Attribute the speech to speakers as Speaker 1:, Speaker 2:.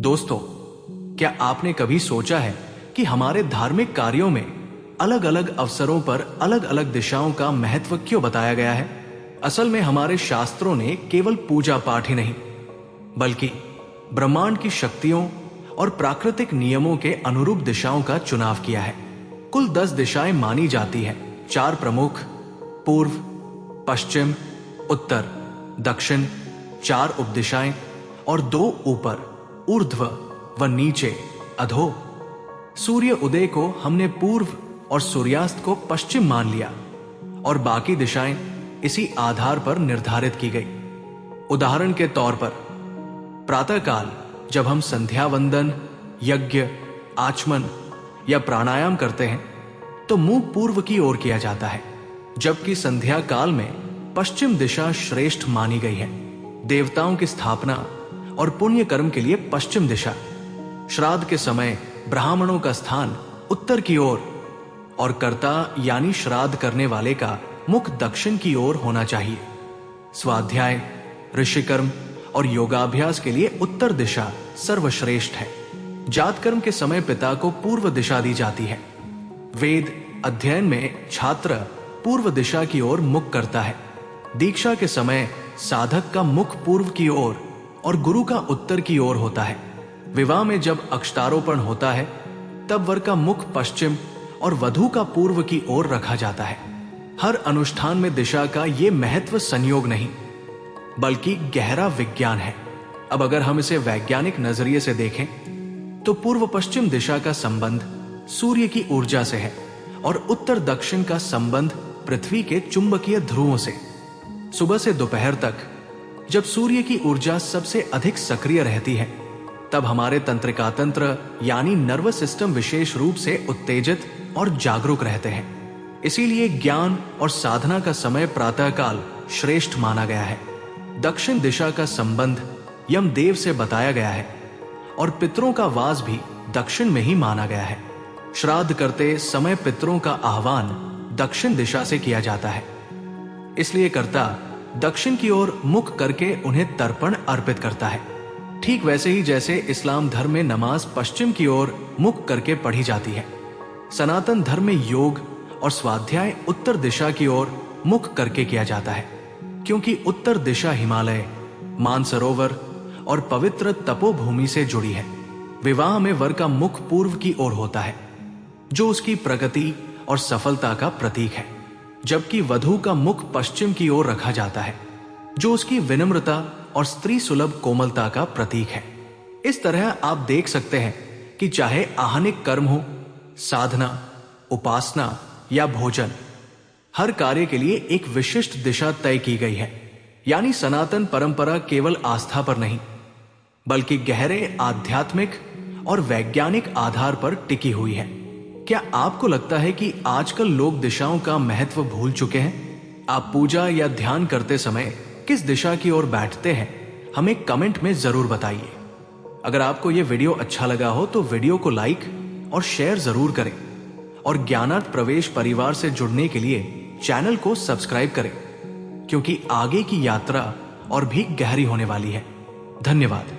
Speaker 1: दोस्तों, क्या आपने कभी सोचा है कि हमारे धार्मिक कार्यों में अलग अलग अवसरों पर अलग अलग दिशाओं का महत्व क्यों बताया गया है? असल में हमारे शास्त्रों ने केवल पूजा पाठ ही नहीं, बल्कि ब्रह्मांड की शक्तियों और प्राकृतिक नियमों के अनुरूप दिशाओं का चुनाव किया है। कुल 10 दिशाएं मानी जाती हैं। 4 प्रमुख, पूर्व, पश्चिम, उत्तर, दक्षिण, 4 उपदिशाएं और 2 ऊपर, ऊर्ध्व व नीचे, अधो। सूर्य उदय को हमने पूर्व और सूर्यास्त को पश्चिम मान लिया और बाकी दिशाएं इसी आधार पर निर्धारित की गई। उदाहरण के तौर पर प्रातःकाल जब हम संध्या वंदन, यज्ञ, आचमन या प्राणायाम करते हैं तो मुंह पूर्व की ओर किया जाता है, जबकि संध्या काल में पश्चिम दिशा श्रेष्ठ मानी गई है। देवताओं की स्थापना और पुण्य कर्म के लिए पश्चिम दिशा। श्राद्ध के समय ब्राह्मणों का स्थान उत्तर की ओर और कर्ता यानी श्राद्ध करने वाले का मुख दक्षिण की ओर होना चाहिए। स्वाध्याय, ऋषिकर्म और योगाभ्यास के लिए उत्तर दिशा सर्वश्रेष्ठ है। जातकर्म के समय पिता को पूर्व दिशा दी जाती है। वेद अध्ययन में छात्र पूर्व दिशा की ओर मुख करता है। दीक्षा के समय साधक का मुख पूर्व की ओर और गुरु का उत्तर की ओर होता है। विवाह में जब अक्षतारोपण होता है तब वर का मुख पश्चिम और वधू का पूर्व की ओर रखा जाता है। हर अनुष्ठान में दिशा का ये महत्व संयोग नहीं, बल्कि गहरा विज्ञान है। अब अगर हम इसे वैज्ञानिक नजरिए से देखें तो पूर्व पश्चिम दिशा का संबंध सूर्य की ऊर्जा से है और उत्तर दक्षिण का संबंध पृथ्वी के चुंबकीय ध्रुवों से। सुबह से दोपहर तक जब सूर्य की ऊर्जा सबसे अधिक सक्रिय रहती है तब हमारे तंत्रिका तंत्र यानी नर्वस सिस्टम विशेष रूप से उत्तेजित और जागरूक रहते हैं। इसीलिए ज्ञान और साधना का समय प्रातःकाल श्रेष्ठ माना गया है। दक्षिण दिशा का संबंध यमदेव से बताया गया है और पितरों का वास भी दक्षिण में ही माना गया है। श्राद्ध करते समय पितरों का आह्वान दक्षिण दिशा से किया जाता है, इसलिए कर्ता दक्षिण की ओर मुख करके उन्हें तर्पण अर्पित करता है। ठीक वैसे ही जैसे इस्लाम धर्म में नमाज पश्चिम की ओर मुख करके पढ़ी जाती है, सनातन धर्म में योग और स्वाध्याय उत्तर दिशा की ओर मुख करके किया जाता है, क्योंकि उत्तर दिशा हिमालय, मानसरोवर और पवित्र तपोभूमि से जुड़ी है। विवाह में वर का मुख पूर्व की ओर होता है, जो उसकी प्रगति और सफलता का प्रतीक है, जबकि वधू का मुख पश्चिम की ओर रखा जाता है, जो उसकी विनम्रता और स्त्री सुलभ कोमलता का प्रतीक है। इस तरह आप देख सकते हैं कि चाहे आहनिक कर्म हो, साधना, उपासना या भोजन, हर कार्य के लिए एक विशिष्ट दिशा तय की गई है। यानी सनातन परंपरा केवल आस्था पर नहीं, बल्कि गहरे आध्यात्मिक और वैज्ञानिक आधार पर टिकी हुई है। क्या आपको लगता है कि आजकल लोग दिशाओं का महत्व भूल चुके हैं? आप पूजा या ध्यान करते समय किस दिशा की ओर बैठते हैं? हमें कमेंट में जरूर बताइए। अगर आपको यह वीडियो अच्छा लगा हो तो वीडियो को लाइक और शेयर जरूर करें और ज्ञानार्थ प्रवेश परिवार से जुड़ने के लिए चैनल को सब्सक्राइब करें, क्योंकि आगे की यात्रा और भी गहरी होने वाली है। धन्यवाद।